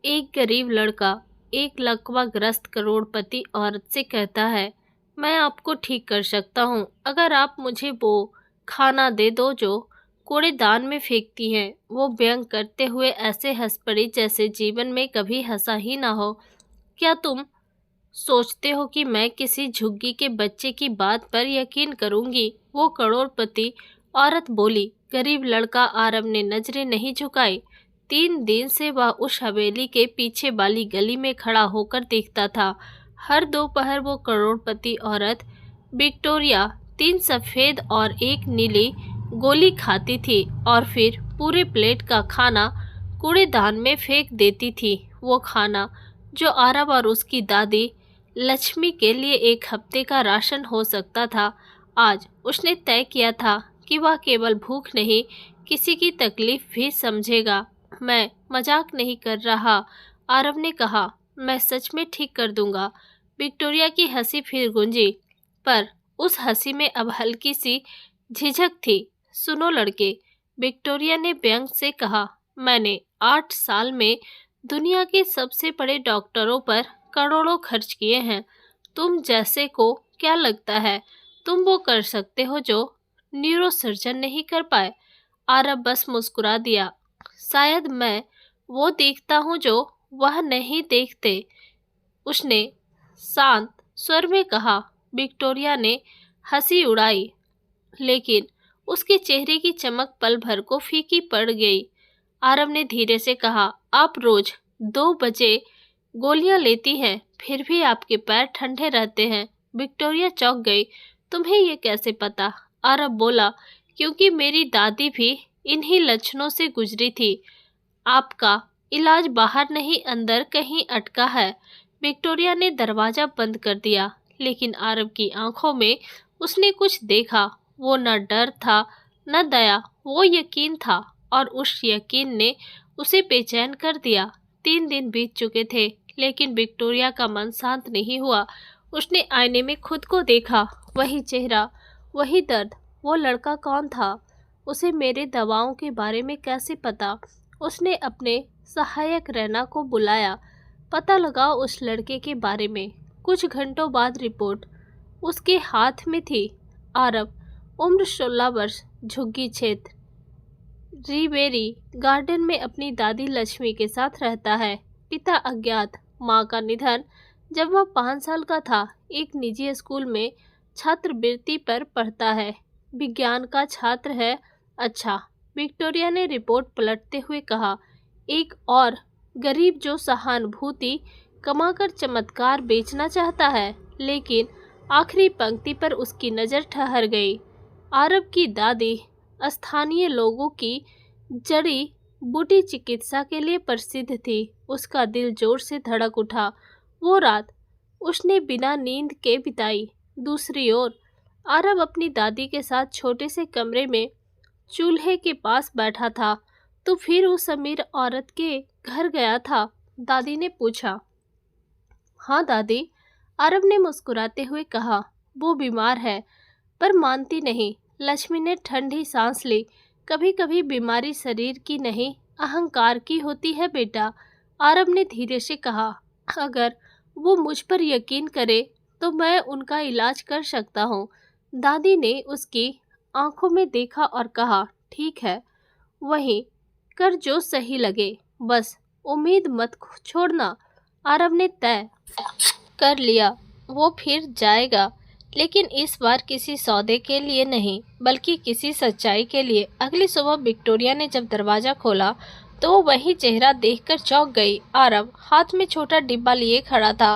एक गरीब लड़का एक लकवाग्रस्त करोड़पति औरत से कहता है, मैं आपको ठीक कर सकता हूँ अगर आप मुझे वो खाना दे दो जो कूड़ेदान में फेंकती हैं। वो व्यंग करते हुए ऐसे हंस पड़ी जैसे जीवन में कभी हंसा ही ना हो। क्या तुम सोचते हो कि मैं किसी झुग्गी के बच्चे की बात पर यकीन करूंगी? वो करोड़पति औरत बोली। गरीब लड़का आरव ने नजरें नहीं झुकाई। 3 दिन से वह उस हवेली के पीछे वाली गली में खड़ा होकर देखता था। हर दोपहर वो करोड़पति औरत विक्टोरिया 3 सफेद और 1 नीली गोली खाती थी और फिर पूरे प्लेट का खाना कूड़ेदान में फेंक देती थी। वो खाना जो आरव और उसकी दादी लक्ष्मी के लिए 1 हफ्ते का राशन हो सकता था, आज उसने तय किया था कि वह केवल भूख नहीं, किसी की तकलीफ भी समझेगा। मैं मजाक नहीं कर रहा, आरव ने कहा। मैं सच में ठीक कर दूंगा। विक्टोरिया की हंसी फिर गूंजी, पर उस हंसी में अब हल्की सी झिझक थी। सुनो लड़के, विक्टोरिया ने व्यंग से कहा, मैंने 8 साल में दुनिया के सबसे बड़े डॉक्टरों पर करोड़ों खर्च किए हैं। तुम जैसे को क्या लगता है तुम वो कर सकते हो जो न्यूरोसर्जन नहीं कर पाए? आरब बस मुस्कुरा दिया। शायद मैं वो देखता हूँ जो वह नहीं देखते, उसने शांत स्वर में कहा। विक्टोरिया ने हंसी उड़ाई, लेकिन उसके चेहरे की चमक पल भर को फीकी पड़ गई। आरव ने धीरे से कहा, आप रोज 2 बजे गोलियां लेती हैं, फिर भी आपके पैर ठंडे रहते हैं। विक्टोरिया चौंक गई। तुम्हें ये कैसे पता? आरव बोला, क्योंकि मेरी दादी भी इन्हीं लक्षणों से गुजरी थी। आपका इलाज बाहर नहीं अंदर कहीं अटका है। विक्टोरिया ने दरवाजा बंद कर दिया, लेकिन आरव की आंखों में उसने कुछ देखा। वो न डर था न दया, वो यकीन था, और उस यकीन ने उसे बेचैन कर दिया। 3 दिन बीत चुके थे, लेकिन विक्टोरिया का मन शांत नहीं हुआ। उसने आईने में खुद को देखा, वही चेहरा, वही दर्द। वो लड़का कौन था? उसे मेरे दवाओं के बारे में कैसे पता? उसने अपने सहायक रैना को बुलाया। पता लगाओ उस लड़के के बारे में। कुछ घंटों बाद रिपोर्ट उसके हाथ में थी। आरव, उम्र 16 वर्ष, झुग्गी क्षेत्र, रिवेरी गार्डन में अपनी दादी लक्ष्मी के साथ रहता है। पिता अज्ञात, माँ का निधन जब वह 5 साल का था। एक निजी स्कूल में छात्रवृत्ति पर पढ़ता है, विज्ञान का छात्र है। अच्छा, विक्टोरिया ने रिपोर्ट पलटते हुए कहा। एक और गरीब जो सहानुभूति कमाकर चमत्कार बेचना चाहता है। लेकिन आखिरी पंक्ति पर उसकी नज़र ठहर गई। आरब की दादी स्थानीय लोगों की जड़ी बूटी चिकित्सा के लिए प्रसिद्ध थी। उसका दिल जोर से धड़क उठा। वो रात उसने बिना नींद के बिताई। दूसरी ओर आरब अपनी दादी के साथ छोटे से कमरे में चूल्हे के पास बैठा था। तो फिर उस अमीर औरत के घर गया था? दादी ने पूछा। हाँ दादी, आरब ने मुस्कुराते हुए कहा। वो बीमार है पर मानती नहीं। लक्ष्मी ने ठंडी सांस ली। कभी कभी बीमारी शरीर की नहीं, अहंकार की होती है बेटा, आरब ने धीरे से कहा। अगर वो मुझ पर यकीन करे तो मैं उनका इलाज कर सकता हूँ। दादी ने उसकी आंखों में देखा और कहा, ठीक है, वही कर जो सही लगे, बस उम्मीद मत छोड़ना। आरब ने तय कर लिया, वो फिर जाएगा, लेकिन इस बार किसी सौदे के लिए नहीं, बल्कि किसी सच्चाई के लिए। अगली सुबह विक्टोरिया ने जब दरवाज़ा खोला तो वो वही चेहरा देखकर चौंक गई। आरब हाथ में छोटा डिब्बा लिए खड़ा था।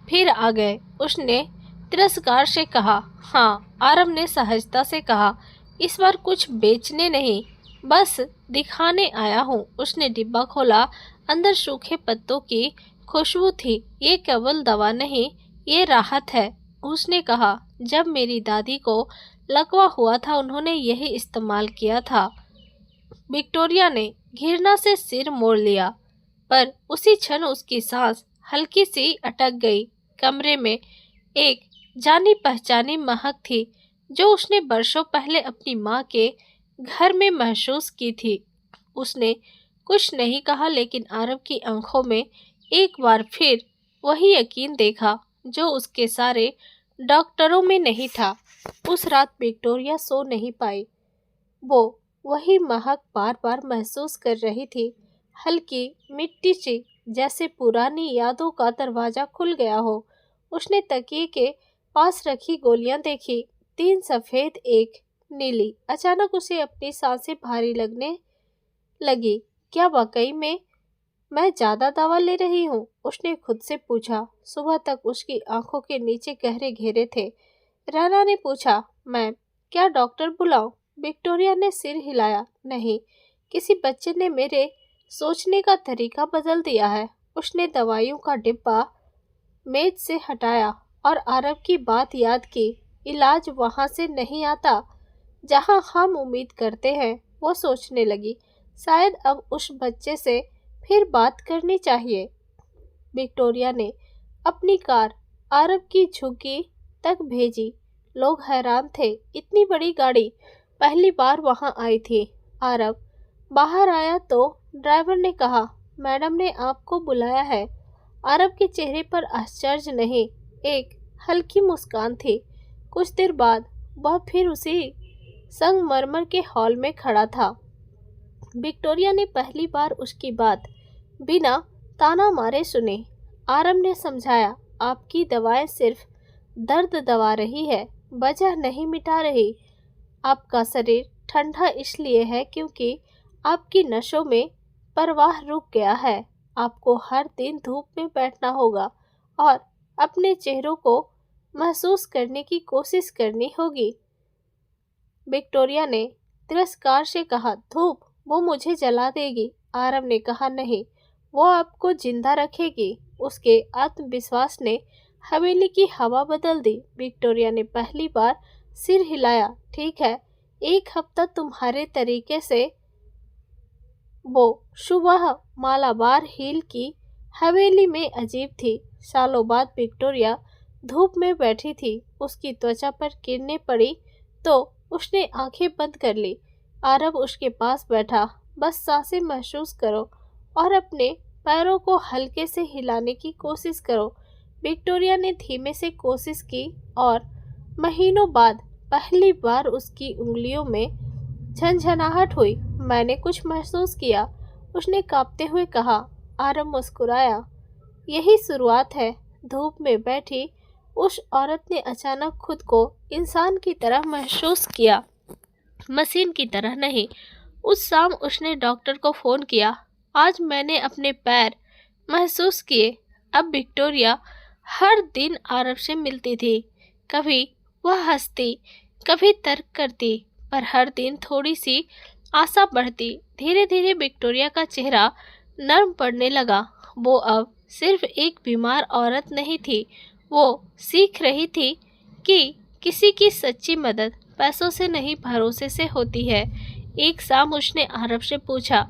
फिर आ गए, उसने तिरस्कार से कहा। हाँ, आरब ने सहजता से कहा, इस बार कुछ बेचने नहीं, बस दिखाने आया हूँ। उसने डिब्बा खोला। अंदर सूखे पत्तों की खुशबू थी। ये केवल दवा नहीं, ये राहत है, उसने कहा। जब मेरी दादी को लकवा हुआ था उन्होंने यही इस्तेमाल किया था। विक्टोरिया ने घृणा से सिर मोड़ लिया, पर उसी क्षण उसकी सांस हल्की सी अटक गई। कमरे में एक जानी पहचानी महक थी जो उसने वर्षों पहले अपनी माँ के घर में महसूस की थी। उसने कुछ नहीं कहा, लेकिन आरव की आंखों में एक बार फिर वही यकीन देखा जो उसके सारे डॉक्टरों में नहीं था। उस रात विक्टोरिया सो नहीं पाई। वो वही महक बार बार महसूस कर रही थी, हल्की मिट्टी सी, जैसे पुरानी यादों का दरवाजा खुल गया हो। उसने तकिए के पास रखी गोलियां देखी, 3 सफेद, 1 नीली। अचानक उसे अपनी सांसें भारी लगने लगी। क्या वाकई में मैं ज्यादा दवा ले रही हूँ? उसने खुद से पूछा। सुबह तक उसकी आंखों के नीचे गहरे घेरे थे। राना ने पूछा, मैम क्या डॉक्टर बुलाऊं? विक्टोरिया ने सिर हिलाया। नहीं, किसी बच्चे ने मेरे सोचने का तरीका बदल दिया है। उसने दवाइयों का डिब्बा मेज से हटाया और आरव की बात याद की। इलाज वहां से नहीं आता जहां हम उम्मीद करते हैं। वो सोचने लगी, शायद अब उस बच्चे से फिर बात करनी चाहिए। विक्टोरिया ने अपनी कार आरव की झुग्गी तक भेजी। लोग हैरान थे, इतनी बड़ी गाड़ी पहली बार वहां आई थी। आरव बाहर आया तो ड्राइवर ने कहा, मैडम ने आपको बुलाया है। आरव के चेहरे पर आश्चर्य नहीं, एक हल्की मुस्कान थी। कुछ देर बाद वह फिर उसी संगमरमर के हॉल में खड़ा था। विक्टोरिया ने पहली बार उसकी बात बिना ताना मारे सुनी। आरव ने समझाया, आपकी दवाएं सिर्फ दर्द दबा रही है, वजह नहीं मिटा रही। आपका शरीर ठंडा इसलिए है क्योंकि आपकी नसों में प्रवाह रुक गया है। आपको हर दिन धूप में बैठना होगा और अपने चेहरों को महसूस करने की कोशिश करनी होगी। विक्टोरिया ने तिरस्कार से कहा, धूप वो मुझे जला देगी। आरव ने कहा, नहीं, वो आपको जिंदा रखेगी। उसके आत्मविश्वास ने हवेली की हवा बदल दी। विक्टोरिया ने पहली बार सिर हिलाया। ठीक है, 1 हफ्ता तुम्हारे तरीके से। वो सुबह मालाबार हिल की हवेली में अजीब थी। सालों बाद विक्टोरिया धूप में बैठी थी। उसकी त्वचा पर किरणें पड़ी तो उसने आंखें बंद कर ली। आरव उसके पास बैठा। बस सांसें महसूस करो और अपने पैरों को हल्के से हिलाने की कोशिश करो। विक्टोरिया ने धीमे से कोशिश की और महीनों बाद पहली बार उसकी उंगलियों में झंझनाहट हुई। मैंने कुछ महसूस किया, उसने कांपते हुए कहा। आरव मुस्कुराया। यही शुरुआत है। धूप में बैठी उस औरत ने अचानक खुद को इंसान की तरह महसूस किया, मशीन की तरह नहीं। उस शाम उसने डॉक्टर को फोन किया। आज मैंने अपने पैर महसूस किए। अब विक्टोरिया हर दिन आरव से मिलती थी। कभी वह हंसती, कभी तर्क करती, पर हर दिन थोड़ी सी आशा बढ़ती। धीरे धीरे विक्टोरिया का चेहरा नर्म पड़ने लगा। वो अब सिर्फ एक बीमार औरत नहीं थी, वो सीख रही थी कि किसी की सच्ची मदद पैसों से नहीं, भरोसे से होती है। एक शाम उसने आरव से पूछा,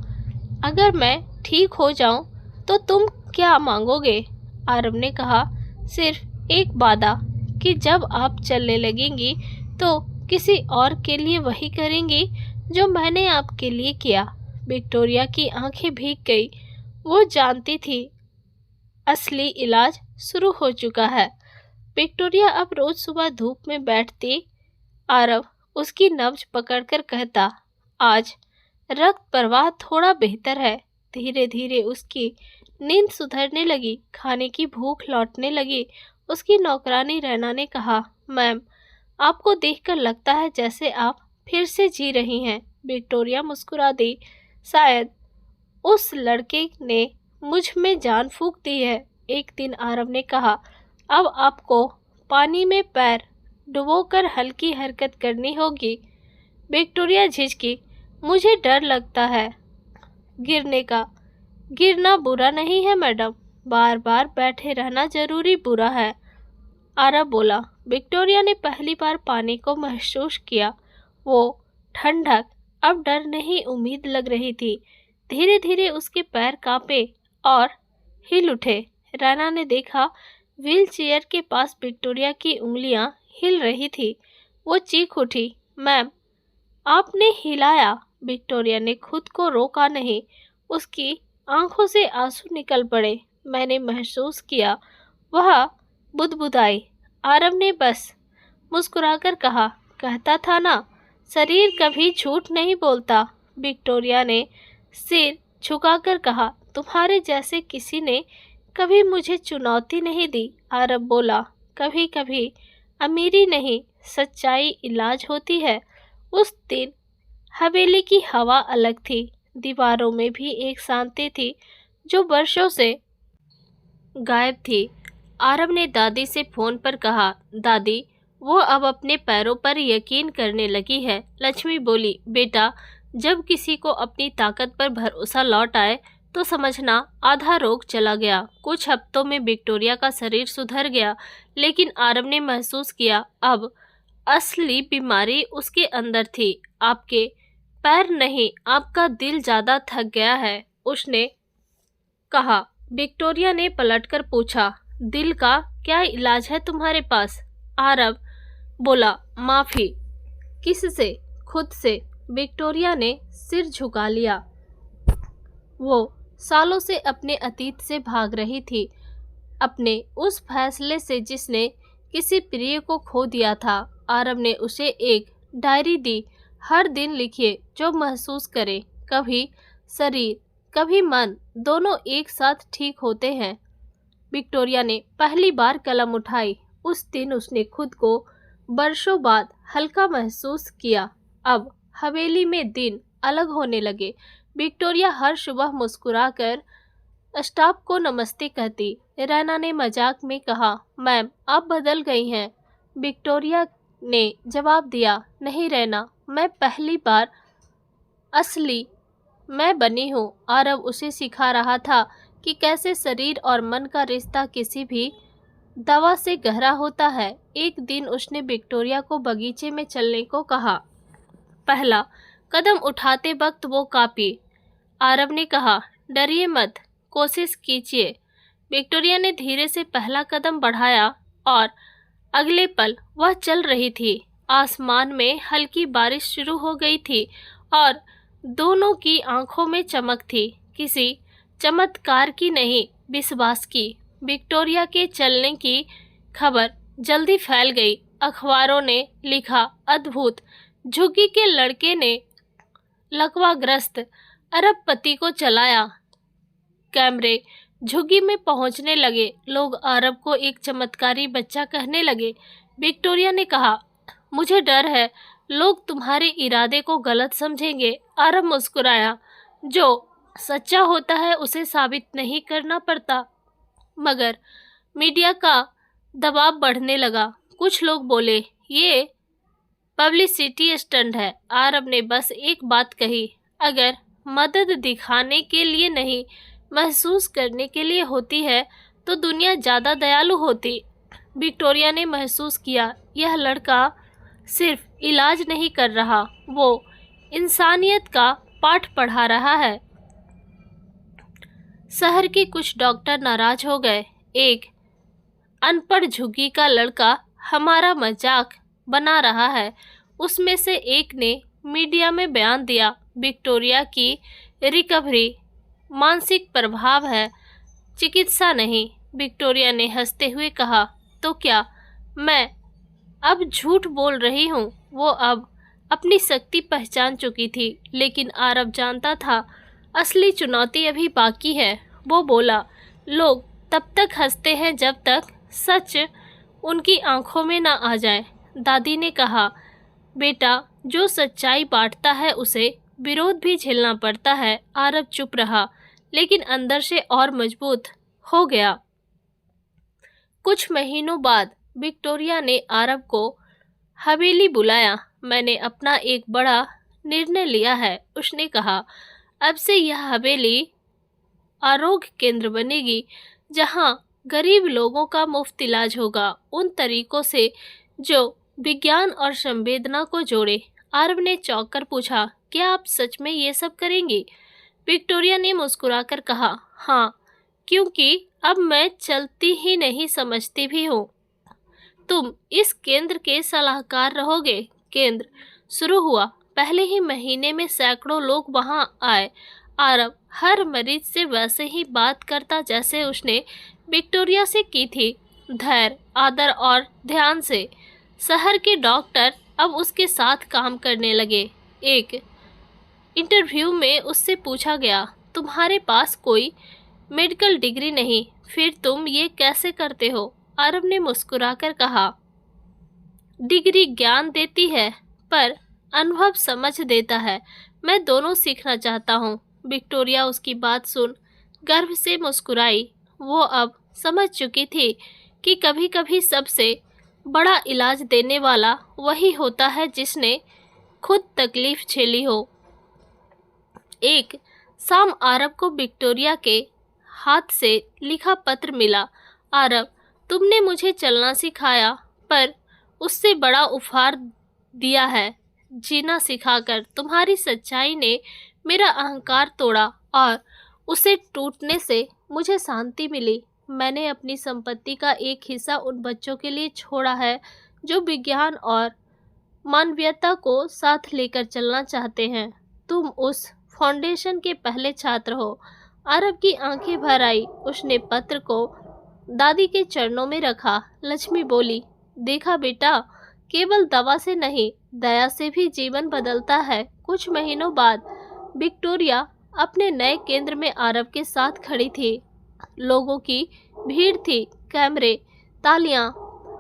अगर मैं ठीक हो जाऊं तो तुम क्या मांगोगे? आरव ने कहा, सिर्फ एक वादा कि जब आप चलने लगेंगी तो किसी और के लिए वही करेंगी जो मैंने आपके लिए किया। विक्टोरिया की आंखें भीग गई। वो जानती थी असली इलाज शुरू हो चुका है। विक्टोरिया अब रोज सुबह धूप में बैठती। आरव उसकी नब्ज पकड़कर कहता, आज रक्त प्रवाह थोड़ा बेहतर है। धीरे धीरे उसकी नींद सुधरने लगी, खाने की भूख लौटने लगी। उसकी नौकरानी रैना ने कहा, मैम आपको देखकर लगता है जैसे आप फिर से जी रही हैं। विक्टोरिया मुस्कुरा दी। शायद उस लड़के ने मुझ में जान फूंक दी है। एक दिन आरव ने कहा, अब आपको पानी में पैर डुबोकर हल्की हरकत करनी होगी। विक्टोरिया झिझकी, मुझे डर लगता है गिरने का। गिरना बुरा नहीं है मैडम, बार बार बैठे रहना जरूरी बुरा है। आरव बोला। विक्टोरिया ने पहली बार पानी को महसूस किया। वो ठंडक अब डर नहीं, उम्मीद लग रही थी। धीरे धीरे उसके पैर कांपे और हिल उठे। राना ने देखा, व्हील चेयर के पास विक्टोरिया की उंगलियां हिल रही थी। वो चीख उठी, मैम आपने हिलाया। विक्टोरिया ने खुद को रोका नहीं। उसकी आंखों से आंसू निकल पड़े। मैंने महसूस किया वह बुदबुदाई। आरव ने बस मुस्कुराकर कहा, कहता था ना, शरीर कभी झूठ नहीं बोलता। विक्टोरिया ने सिर झुकाकर कहा, तुम्हारे जैसे किसी ने कभी मुझे चुनौती नहीं दी। आरव बोला, कभी कभी अमीरी नहीं, सच्चाई इलाज होती है। उस दिन हवेली की हवा अलग थी। दीवारों में भी एक शांति थी जो वर्षों से गायब थी। आरव ने दादी से फोन पर कहा, दादी, वो अब अपने पैरों पर यकीन करने लगी है। लक्ष्मी बोली, बेटा, जब किसी को अपनी ताकत पर भरोसा लौट आए तो समझना आधा रोग चला गया। कुछ हफ्तों में विक्टोरिया का शरीर सुधर गया, लेकिन आरव ने महसूस किया अब असली बीमारी उसके अंदर थी। आपके पैर नहीं, आपका दिल ज्यादा थक गया है, उसने कहा। विक्टोरिया ने पलटकर पूछा, दिल का क्या इलाज है तुम्हारे पास? आरव बोला, माफी। किससे? खुद से। विक्टोरिया ने सिर झुका लिया। वो सालों से अपने अतीत से भाग रही थी, अपने उस फैसले से जिसने किसी प्रिय को खो दिया था। आरव ने उसे एक डायरी दी। हर दिन लिखिए जो महसूस करे। कभी शरीर, कभी मन, दोनों एक साथ ठीक होते हैं। विक्टोरिया ने पहली बार कलम उठाई। उस दिन उसने खुद को वर्षों बाद हल्का महसूस किया। अब हवेली में दिन अलग होने लगे। विक्टोरिया हर सुबह मुस्कुराकर स्टाफ को नमस्ते कहती। रैना ने मजाक में कहा, मैम, आप बदल गई हैं। विक्टोरिया ने जवाब दिया, नहीं रैना, मैं पहली बार असली मैं बनी हूँ। आरव उसे सिखा रहा था कि कैसे शरीर और मन का रिश्ता किसी भी दवा से गहरा होता है। एक दिन उसने विक्टोरिया को बगीचे में चलने को कहा। पहला कदम उठाते वक्त वो कांपी। आरव ने कहा, डरिए मत, कोशिश कीजिए। विक्टोरिया ने धीरे से पहला कदम बढ़ाया और अगले पल वह चल रही थी। आसमान में हल्की बारिश शुरू हो गई थी और दोनों की आंखों में चमक थी, किसी चमत्कार की नहीं, विश्वास की। विक्टोरिया के चलने की खबर जल्दी फैल गई। अखबारों ने लिखा, अद्भुत, झुग्गी के लड़के ने लकवाग्रस्त अरबपति को चलाया। कैमरे झुग्गी में पहुंचने लगे। लोग आरव को एक चमत्कारी बच्चा कहने लगे। विक्टोरिया ने कहा, मुझे डर है, लोग तुम्हारे इरादे को गलत समझेंगे। आरव मुस्कुराया, जो सच्चा होता है उसे साबित नहीं करना पड़ता। मगर मीडिया का दबाव बढ़ने लगा। कुछ लोग बोले, ये पब्लिसिटी स्टंट है। आरव ने बस एक बात कही, अगर मदद दिखाने के लिए नहीं, महसूस करने के लिए होती है तो दुनिया ज़्यादा दयालु होती। विक्टोरिया ने महसूस किया, यह लड़का सिर्फ इलाज नहीं कर रहा, वो इंसानियत का पाठ पढ़ा रहा है। शहर के कुछ डॉक्टर नाराज हो गए। एक अनपढ़ झुग्गी का लड़का हमारा मजाक बना रहा है, उसमें से एक ने मीडिया में बयान दिया। विक्टोरिया की रिकवरी मानसिक प्रभाव है, चिकित्सा नहीं। विक्टोरिया ने हंसते हुए कहा, तो क्या मैं अब झूठ बोल रही हूँ? वो अब अपनी शक्ति पहचान चुकी थी, लेकिन आरव जानता था असली चुनौती अभी बाकी है। वो बोला, लोग तब तक हंसते हैं जब तक सच उनकी आंखों में ना आ जाए। दादी ने कहा, बेटा, जो सच्चाई बांटता है उसे विरोध भी झेलना पड़ता है। आरव चुप रहा, लेकिन अंदर से और मजबूत हो गया। कुछ महीनों बाद विक्टोरिया ने आरव को हवेली बुलाया। मैंने अपना एक बड़ा निर्णय लिया है, उसने कहा। अब से यह हवेली आरोग्य केंद्र बनेगी, जहां गरीब लोगों का मुफ्त इलाज होगा, उन तरीकों से जो विज्ञान और संवेदना को जोड़े। आरव ने चौंक कर पूछा, क्या आप सच में ये सब करेंगी? विक्टोरिया ने मुस्कुराकर कहा, हाँ, क्योंकि अब मैं चलती ही नहीं, समझती भी हूँ। तुम इस केंद्र के सलाहकार रहोगे। केंद्र शुरू हुआ, पहले ही महीने में सैकड़ों लोग वहां आए। आरव हर मरीज से वैसे ही बात करता जैसे उसने विक्टोरिया से की थी, धैर्य, आदर और ध्यान से। शहर के डॉक्टर अब उसके साथ काम करने लगे। एक इंटरव्यू में उससे पूछा गया, तुम्हारे पास कोई मेडिकल डिग्री नहीं, फिर तुम ये कैसे करते हो? आरव ने मुस्कुराकर कहा, डिग्री ज्ञान देती है पर अनुभव समझ देता है। मैं दोनों सीखना चाहता हूँ। विक्टोरिया उसकी बात सुन गर्व से मुस्कुराई। वो अब समझ चुकी थी कि कभी कभी सबसे बड़ा इलाज देने वाला वही होता है जिसने खुद तकलीफ झेली हो। एक शाम आरव को विक्टोरिया के हाथ से लिखा पत्र मिला। आरव, तुमने मुझे चलना सिखाया पर उससे बड़ा उपहार दिया है, जीना सिखाकर। तुम्हारी सच्चाई ने मेरा अहंकार तोड़ा और उसे टूटने से मुझे शांति मिली। मैंने अपनी संपत्ति का एक हिस्सा उन बच्चों के लिए छोड़ा है जो विज्ञान और मानवीयता को साथ लेकर चलना चाहते हैं। तुम उस फाउंडेशन के पहले छात्र हो। आरव की आंखें भर आई। उसने पत्र को दादी के चरणों में रखा। लक्ष्मी बोली, देखा बेटा, केवल दवा से नहीं, दया से भी जीवन बदलता है। कुछ महीनों बाद विक्टोरिया अपने नए केंद्र में आरव के साथ खड़ी थी। लोगों की भीड़ थी, कैमरे, तालियां।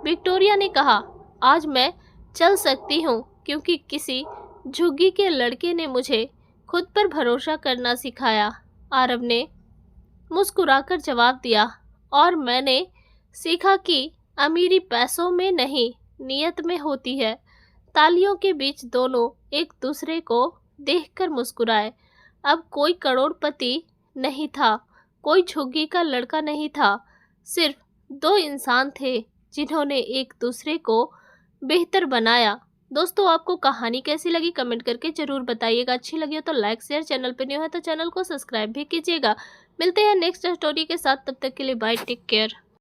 विक्टोरिया ने कहा, आज मैं चल सकती हूँ क्योंकि किसी झुग्गी के लड़के ने मुझे खुद पर भरोसा करना सिखाया। आरव ने मुस्कुराकर जवाब दिया, और मैंने सीखा कि अमीरी पैसों में नहीं, नियत में होती है। तालियों के बीच दोनों एक दूसरे को देखकर मुस्कुराए। अब कोई करोड़पति नहीं था, कोई झुग्गी का लड़का नहीं था, सिर्फ दो इंसान थे जिन्होंने एक दूसरे को बेहतर बनाया। दोस्तों, आपको कहानी कैसी लगी कमेंट करके जरूर बताइएगा। अच्छी लगी हो तो लाइक शेयर, चैनल पर न्यू है तो चैनल को सब्सक्राइब भी कीजिएगा। मिलते हैं नेक्स्ट स्टोरी के साथ, तब तक के लिए बाय, टेक केयर।